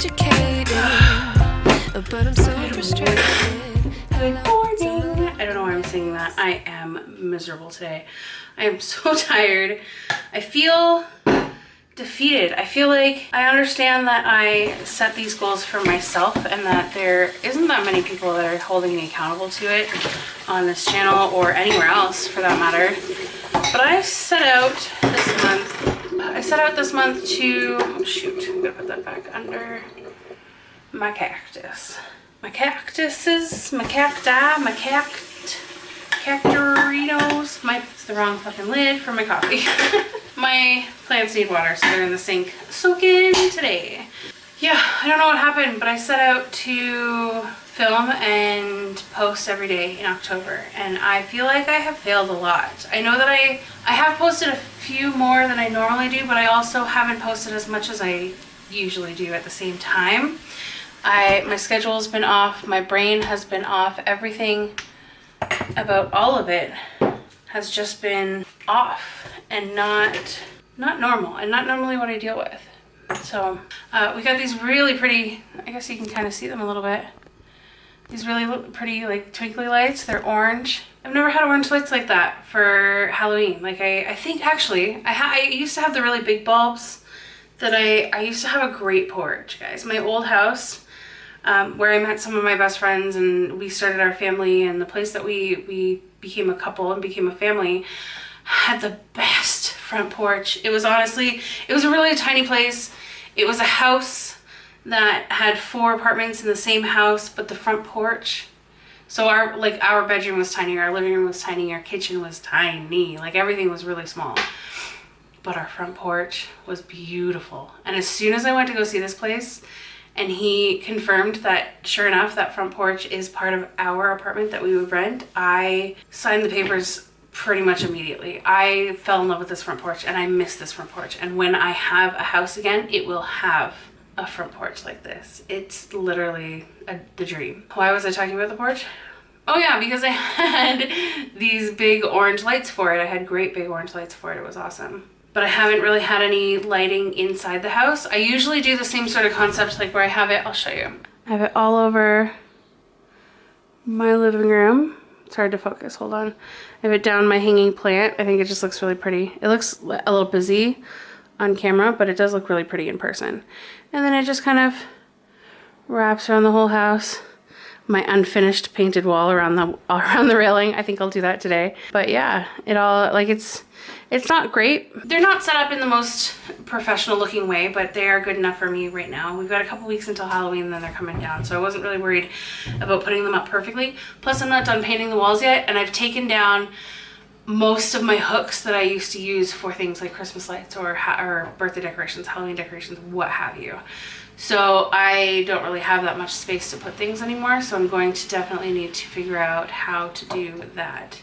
educated, but I'm so frustrated. Good morning. I don't know why I'm singing that. I am miserable today. I am so tired. I feel defeated. I feel like I understand that I set these goals for myself and that there isn't that many people that are holding me accountable to it on this channel or anywhere else for that matter. But I set out this month to, oh shoot, I'm gonna put that back under my cactus. My cactuses, my cacti, my cactoritos. It's the wrong fucking lid for my coffee. My plants need water, so they're in the sink soaking today. Yeah, I don't know what happened, but I set out to film and post every day in October, and I feel like I have failed a lot. I know that I have posted a few more than I normally do, but I also haven't posted as much as I usually do at the same time. My schedule's been off, my brain has been off, everything about all of it has just been off and not normal and not normally what I deal with. So we got these really pretty, I guess you can kind of see them a little bit. These really pretty like twinkly lights. They're orange. I've never had orange lights like that for Halloween. Like I think actually I used to have the really big bulbs that I used to have a great porch, guys. My old house where I met some of my best friends and we started our family, and the place that we became a couple and became a family had the best front porch. It was honestly, it was a really tiny place. It was a house that had 4 apartments in the same house, but the front porch. So our bedroom was tiny, our living room was tiny, our kitchen was tiny, like everything was really small. But our front porch was beautiful. And as soon as I went to go see this place, and he confirmed that, sure enough, that front porch is part of our apartment that we would rent, I signed the papers pretty much immediately. I fell in love with this front porch, and I miss this front porch. And when I have a house again, it will have a front porch like this. It's literally the dream. Why was I talking about the porch? Oh yeah, because I had these big orange lights for it. I had great big orange lights for it. It was awesome. But I haven't really had any lighting inside the house. I usually do the same sort of concept, like where I have it, I'll show you. I have it all over my living room. It's hard to focus, hold on. I have it down my hanging plant. I think it just looks really pretty. It looks a little busy on camera, but it does look really pretty in person. And then it just kind of wraps around the whole house. My unfinished painted wall around the railing. I think I'll do that today. But yeah, it all, like it's not great. They're not set up in the most professional looking way, but they are good enough for me right now. We've got a couple weeks until Halloween and then they're coming down. So I wasn't really worried about putting them up perfectly. Plus I'm not done painting the walls yet, and I've taken down most of my hooks that I used to use for things like Christmas lights or birthday decorations, Halloween decorations, what have you. So I don't really have that much space to put things anymore, so I'm going to definitely need to figure out how to do that.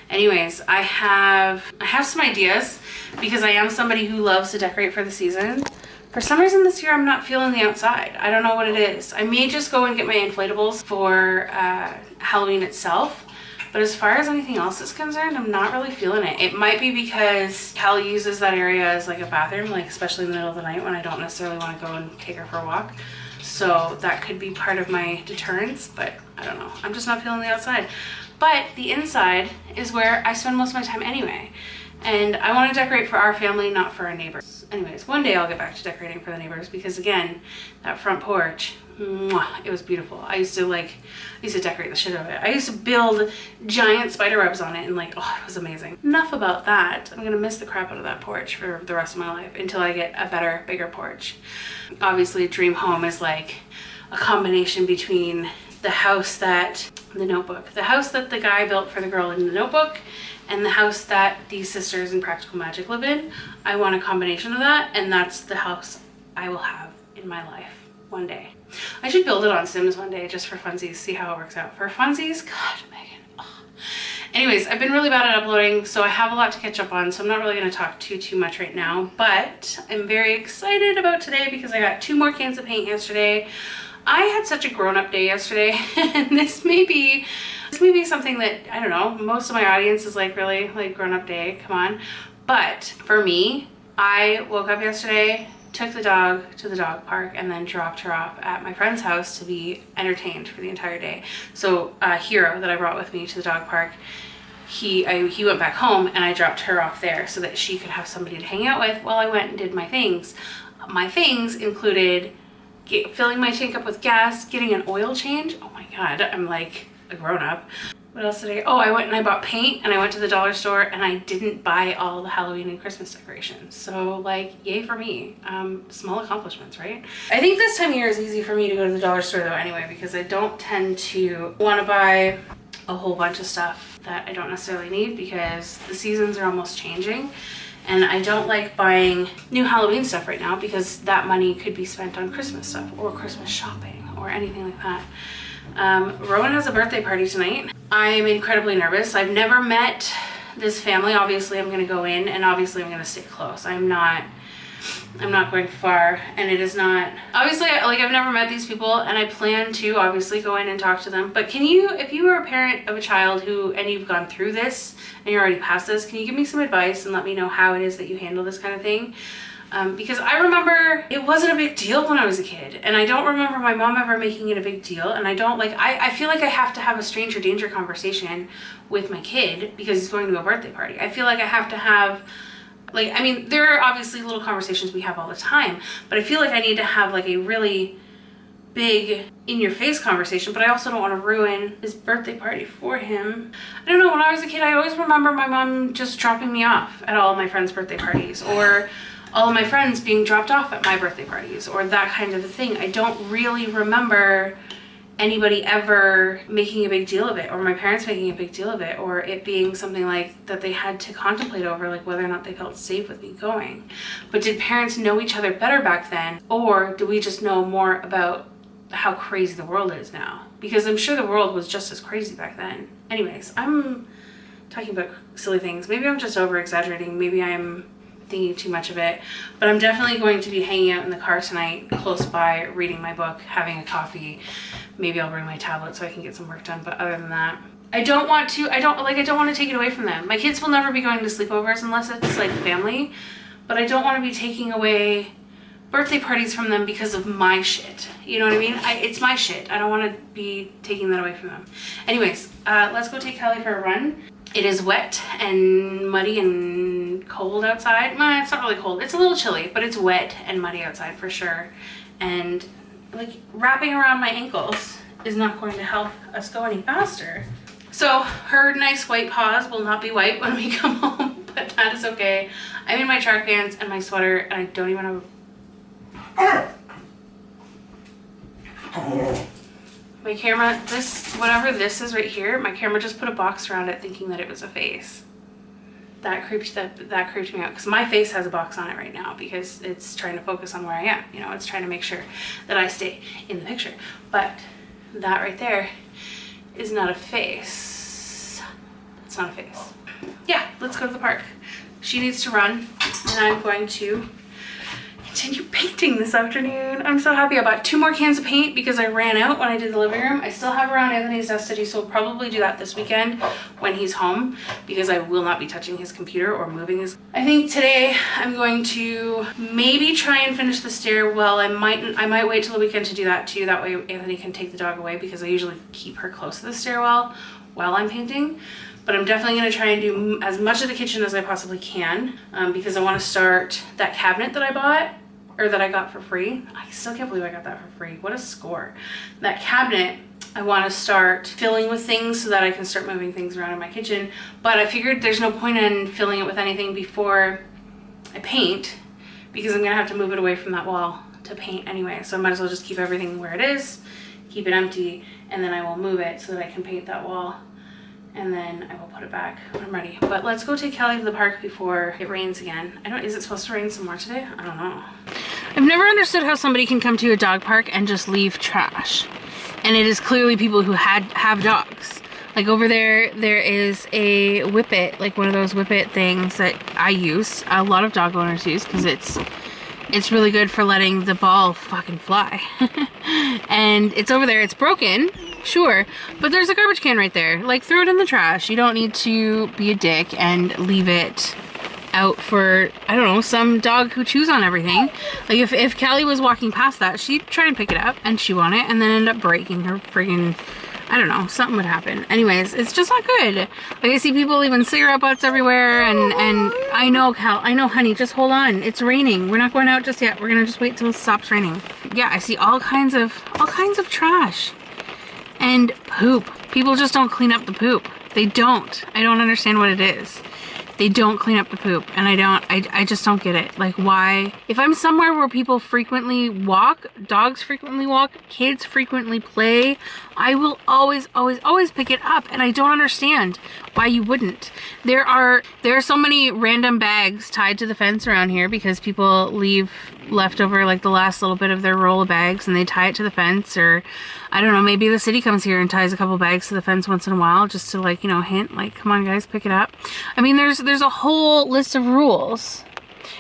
Anyways, I have some ideas because I am somebody who loves to decorate for the season. For some reason this year I'm not feeling the outside. I don't know what it is. I may just go and get my inflatables for Halloween itself. But as far as anything else is concerned, I'm not really feeling it. It might be because Callie uses that area as like a bathroom, like especially in the middle of the night when I don't necessarily want to go and take her for a walk. So that could be part of my deterrence, but I don't know. I'm just not feeling the outside. But the inside is where I spend most of my time anyway. And I want to decorate for our family, not for our neighbors. Anyways, one day I'll get back to decorating for the neighbors because again, that front porch, mwah, it was beautiful. I used to decorate the shit out of it. I used to build giant spider webs on it and like, oh, it was amazing. Enough about that. I'm gonna miss the crap out of that porch for the rest of my life until I get a better, bigger porch. Obviously, dream home is like a combination between the house that, the Notebook, the house that the guy built for the girl in the Notebook, and the house that these sisters in Practical Magic live in. I want a combination of that, and that's the house I will have in my life one day. I should build it on Sims one day just for funsies, see how it works out. For funsies, God, Megan. Oh. Anyways, I've been really bad at uploading, so I have a lot to catch up on, so I'm not really going to talk too much right now, but I'm very excited about today because I got 2 more cans of paint yesterday. I had such a grown-up day yesterday, and this may be something that, I don't know, most of my audience is like, really, like grown-up day, come on. But for me, I woke up yesterday took the dog to the dog park, and then dropped her off at my friend's house to be entertained for the entire day. So Hero, that I brought with me to the dog park, he went back home, and I dropped her off there so that she could have somebody to hang out with while I went and did my things. My things included filling my tank up with gas, getting an oil change. Oh my God, I'm like a grown-up. What else did I? Oh, I went and I bought paint, and I went to the dollar store, and I didn't buy all the Halloween and Christmas decorations. So like, yay for me. Small accomplishments, right? I think this time of year is easy for me to go to the dollar store though anyway, because I don't tend to want to buy a whole bunch of stuff that I don't necessarily need, because the seasons are almost changing. And I don't like buying new Halloween stuff right now, because that money could be spent on Christmas stuff or Christmas shopping or anything like that. Rowan has a birthday party tonight. I'm incredibly nervous. I've never met this family. Obviously I'm gonna go in, and obviously I'm gonna stay close. I'm not going far, and it is not, obviously, like, I've never met these people, and I plan to obviously go in and talk to them. But can you, if you are a parent of a child and you've gone through this and you're already past this, can you give me some advice and let me know how it is that you handle this kind of thing? Because I remember it wasn't a big deal when I was a kid, and I don't remember my mom ever making it a big deal. And I don't like, I feel like I have to have a stranger danger conversation with my kid because he's going to a birthday party. I feel like I have to have, like, I mean, there are obviously little conversations we have all the time, but I feel like I need to have like a really big in-your-face conversation. But I also don't want to ruin his birthday party for him. I don't know, when I was a kid, I always remember my mom just dropping me off at all of my friends' birthday parties, or all of my friends being dropped off at my birthday parties, or that kind of a thing. I don't really remember anybody ever making a big deal of it, or my parents making a big deal of it, or it being something like that they had to contemplate over, like whether or not they felt safe with me going. But did parents know each other better back then, or do we just know more about how crazy the world is now? Because I'm sure the world was just as crazy back then. Anyways, I'm talking about silly things. Maybe I'm just over exaggerating. Maybe I'm thinking too much of it, but I'm definitely going to be hanging out in the car tonight, close by, reading my book, having a coffee. Maybe I'll bring my tablet so I can get some work done, but other than that, I don't want to take it away from them. My kids will never be going to sleepovers unless it's like family, but I don't want to be taking away birthday parties from them because of my shit. You know what I mean? It's my shit. I don't want to be taking that away from them. Anyways, let's go take Callie for a run. It is wet and muddy and cold outside. Well, it's not really cold. It's a little chilly, but it's wet and muddy outside for sure. And like, wrapping around my ankles is not going to help us go any faster. So her nice white paws will not be white when we come home, but that is okay. I'm in my track pants and my sweater, and I don't even have my camera, whatever this is right here, my camera just put a box around it thinking that it was a face. That creeped me out, because my face has a box on it right now because it's trying to focus on where I am. You know, it's trying to make sure that I stay in the picture. But that right there is not a face. It's not a face. Yeah, let's go to the park. She needs to run, and I'm going to continue painting this afternoon. I'm so happy. I bought 2 more cans of paint because I ran out when I did the living room. I still have around Anthony's desk to do, so we'll probably do that this weekend when he's home, because I will not be touching his computer or moving his. I think today I'm going to maybe try and finish the stairwell. I might wait till the weekend to do that too. That way Anthony can take the dog away, because I usually keep her close to the stairwell while I'm painting. But I'm definitely going to try and do as much of the kitchen as I possibly can, because I want to start that cabinet that I bought, or that I got for free. I still can't believe I got that for free. What a score. That cabinet, I want to start filling with things so that I can start moving things around in my kitchen. But I figured there's no point in filling it with anything before I paint, because I'm going to have to move it away from that wall to paint anyway. So I might as well just keep everything where it is, keep it empty, and then I will move it so that I can paint that wall. And then I will put it back when I'm ready. But let's go take Callie to the park before it rains again. Is it supposed to rain some more today? I don't know. I've never understood how somebody can come to a dog park and just leave trash. And it is clearly people who have dogs. Like over there is a whippet, like one of those whippet things that I use. A lot of dog owners use, because it's really good for letting the ball fucking fly. And it's over there. It's broken. Sure, but there's a garbage can right there. Like, throw it in the trash. You don't need to be a dick and leave it out for, I don't know, some dog who chews on everything. Like if Callie was walking past that, she'd try and pick it up and chew on it and then end up breaking her friggin', I don't know, something would happen. Anyways, it's just not good. Like I see people leaving cigarette butts everywhere and I know, Cal, I know, honey, just hold on. It's raining. We're not going out just yet. We're gonna just wait till it stops raining. Yeah, I see all kinds of trash and poop. People just don't clean up the poop. They don't. I don't understand what it is. They don't clean up the poop, and I just don't get it. Like, why? If I'm somewhere where people frequently walk, dogs frequently walk, kids frequently play, I will always pick it up, and I don't understand why you wouldn't. There are so many random bags tied to the fence around here because people leave leftover, like the last little bit of their roll of bags, and they tie it to the fence, or I don't know, maybe the city comes here and ties a couple bags to the fence once in a while just to, like, you know, hint, like, come on guys, pick it up. I mean, there's a whole list of rules.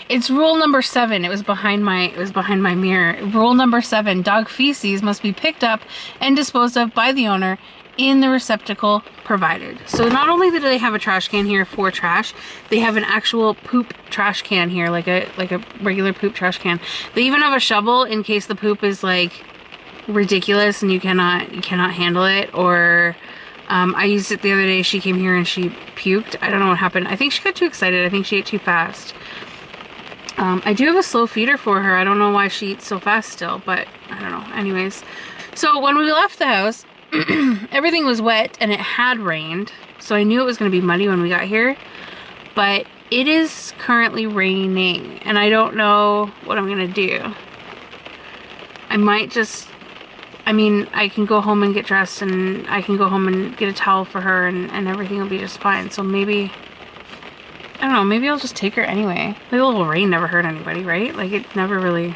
It's rule number 7. It was behind my mirror. Rule number 7, dog feces must be picked up and disposed of by the owner in the receptacle provided. So not only do they have a trash can here for trash, they have an actual poop trash can here, like a regular poop trash can. They even have a shovel in case the poop is like ridiculous and you cannot handle it, or I used it the other day. She came here and she puked. I don't know what happened. I think she got too excited. I think she ate too fast. I do have a slow feeder for her. I don't know why she eats so fast still, but I don't know. Anyways, so when we left the house, everything was wet and it had rained, so I knew it was going to be muddy when we got here, but it is currently raining and I don't know what I'm going to do. I might just, I mean, I can go home and get dressed and I can go home and get a towel for her and everything will be just fine. So maybe, I don't know, maybe I'll just take her anyway. Like, a little rain never hurt anybody, right? Like, it never hurt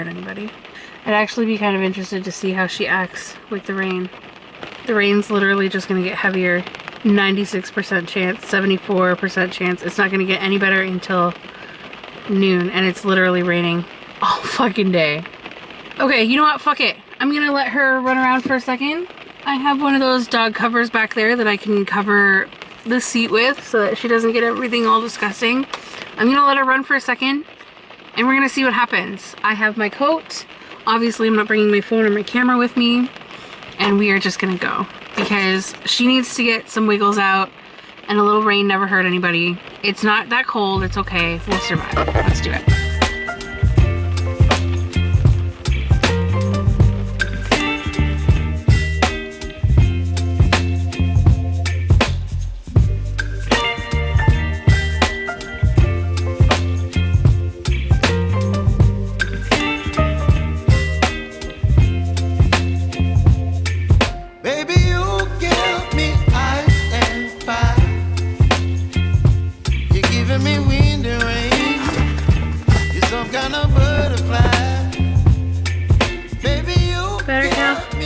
anybody. I'd actually be kind of interested to see how she acts with the rain. The rain's literally just gonna get heavier. 96% chance, 74% chance. It's not gonna get any better until noon, and it's literally raining all fucking day. Okay, you know what? Fuck it. I'm gonna let her run around for a second. I have one of those dog covers back there that I can cover the seat with so that she doesn't get everything all disgusting. I'm gonna let her run for a second, and we're gonna see what happens. I have my coat. Obviously, I'm not bringing my phone or my camera with me, and we are just gonna go because she needs to get some wiggles out, and a little rain never hurt anybody. It's not that cold, it's okay, we'll survive. Let's do it.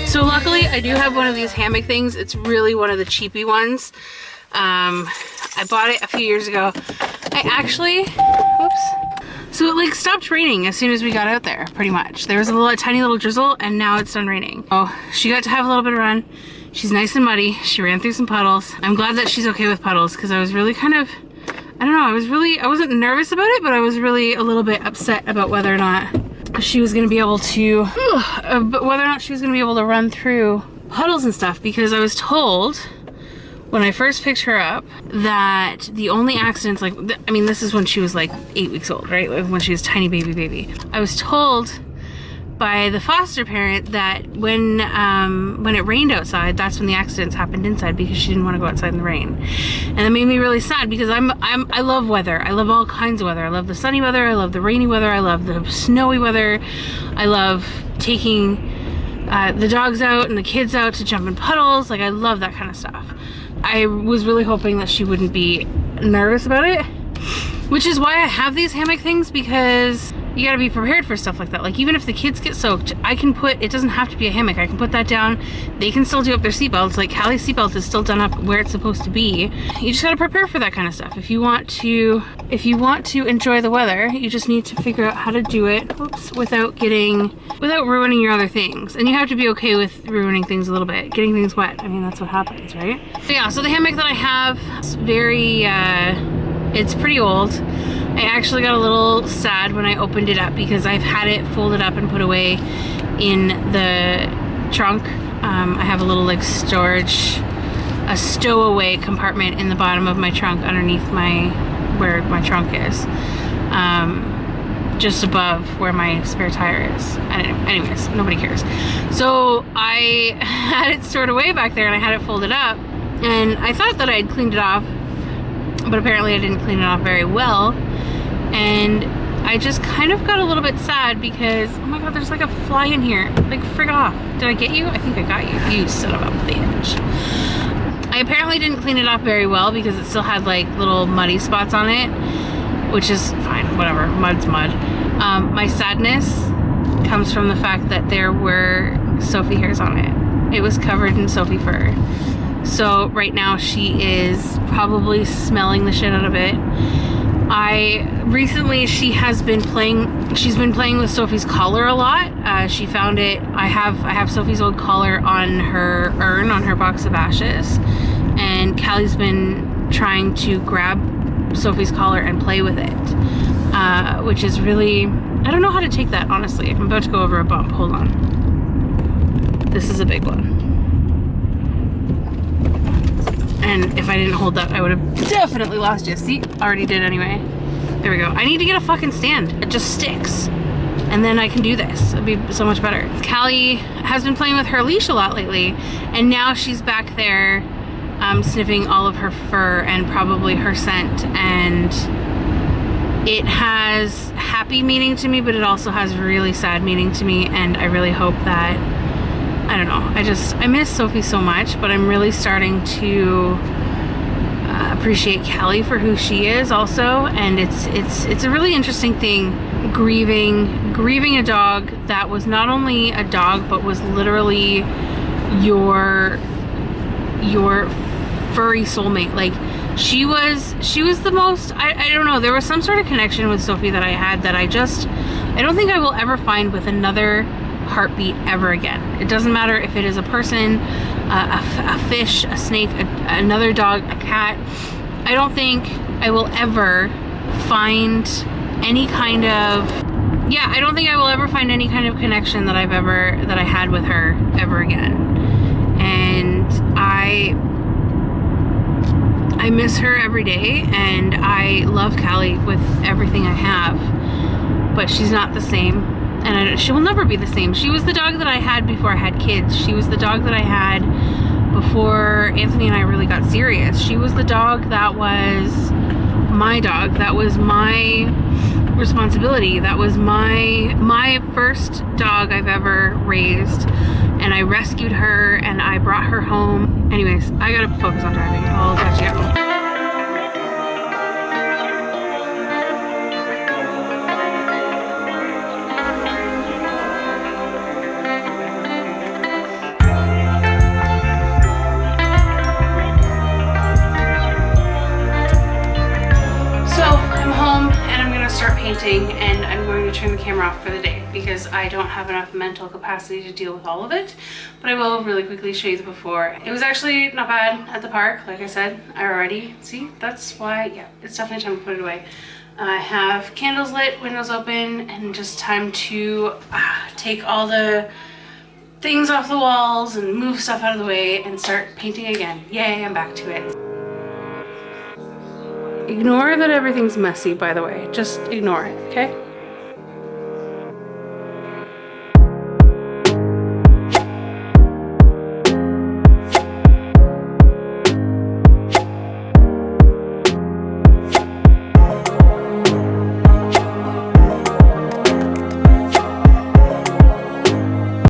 So luckily I do have one of these hammock things. It's really one of the cheapy ones. I bought it a few years ago. I actually, whoops. So it like stopped raining as soon as we got out there, pretty much. There was a tiny little drizzle and now it's done raining. Oh, she got to have a little bit of run. She's nice and muddy. She ran through some puddles. I'm glad that she's okay with puddles because I was really kind of, I don't know, I wasn't nervous about it, but I was really a little bit upset about whether or not she was going to be able to, run through puddles and stuff, because I was told when I first picked her up that the only accidents, like, I mean, this is when she was like 8 weeks old, right? Like when she was tiny baby. I was told by the foster parent that when it rained outside, that's when the accidents happened inside, because she didn't want to go outside in the rain. And that made me really sad because I love weather. I love all kinds of weather. I love the sunny weather. I love the rainy weather. I love the snowy weather. I love taking the dogs out and the kids out to jump in puddles. Like, I love that kind of stuff. I was really hoping that she wouldn't be nervous about it, which is why I have these hammock things, because you gotta be prepared for stuff like that. Like, even if the kids get soaked, I can put, it doesn't have to be a hammock, I can put that down. They can still do up their seatbelts. Like, Callie's seatbelt is still done up where it's supposed to be. You just gotta prepare for that kind of stuff. If you want to enjoy the weather, you just need to figure out how to do it, without ruining your other things. And you have to be okay with ruining things a little bit, getting things wet. I mean, that's what happens, right? So yeah, so the hammock that I have is very, It's pretty old. I actually got a little sad when I opened it up because I've had it folded up and put away in the trunk. I have a little like storage, a stowaway compartment in the bottom of my trunk underneath where my trunk is. Just above where my spare tire is. Anyways, nobody cares. So I had it stored away back there and I had it folded up and I thought that I had cleaned it off, but apparently I didn't clean it off very well. And I just kind of got a little bit sad because, oh my god, there's like a fly in here. Like, frig off. Did I get you? I think I got you. You son of a bitch. I apparently didn't clean it off very well because it still had like little muddy spots on it, which is fine, whatever, mud's mud. My sadness comes from the fact that there were Sophie hairs on it. It was covered in Sophie fur. So right now she is probably smelling the shit out of it. She's been playing with Sophie's collar a lot. She found it, I have Sophie's old collar on her urn, on her box of ashes. And Callie's been trying to grab Sophie's collar and play with it, which is really, I don't know how to take that, honestly. I'm about to go over a bump. Hold on. This is a big one. And if I didn't hold that, I would have definitely lost you. See, already did anyway. There we go. I need to get a fucking stand. It just sticks. And then I can do this. It'd be so much better. Callie has been playing with her leash a lot lately, and now she's back there sniffing all of her fur and probably her scent, and it has happy meaning to me, but it also has really sad meaning to me, and I really hope that, I don't know, I miss Sophie so much, but I'm really starting to appreciate Callie for who she is also, and it's a really interesting thing, grieving a dog that was not only a dog, but was literally your furry soulmate. Like, she was the most, I don't know, there was some sort of connection with Sophie that I had that I don't think I will ever find with another heartbeat ever again. It doesn't matter if it is a person, a fish, a snake, another dog, a cat. I don't think I will ever find any kind of, I don't think I will ever find any kind of connection that I had with her ever again. And I miss her every day, and I love Callie with everything I have, but she's not the same, and she will never be the same. She was the dog that I had before I had kids. She was the dog that I had before Anthony and I really got serious. She was the dog that was my dog, that was my responsibility, that was my first dog I've ever raised, and I rescued her and I brought her home. Anyways, I gotta focus on driving. I'll catch you out. Painting, and I'm going to turn the camera off for the day because I don't have enough mental capacity to deal with all of it, but I will really quickly show you the before. It was actually not bad at the park. Like I said, I already see, that's why, yeah, it's definitely time to put it away. I have candles lit, windows open, and just time to take all the things off the walls and move stuff out of the way and start painting again. Yay, I'm back to it. Ignore that everything's messy, by the way. Just ignore it, okay?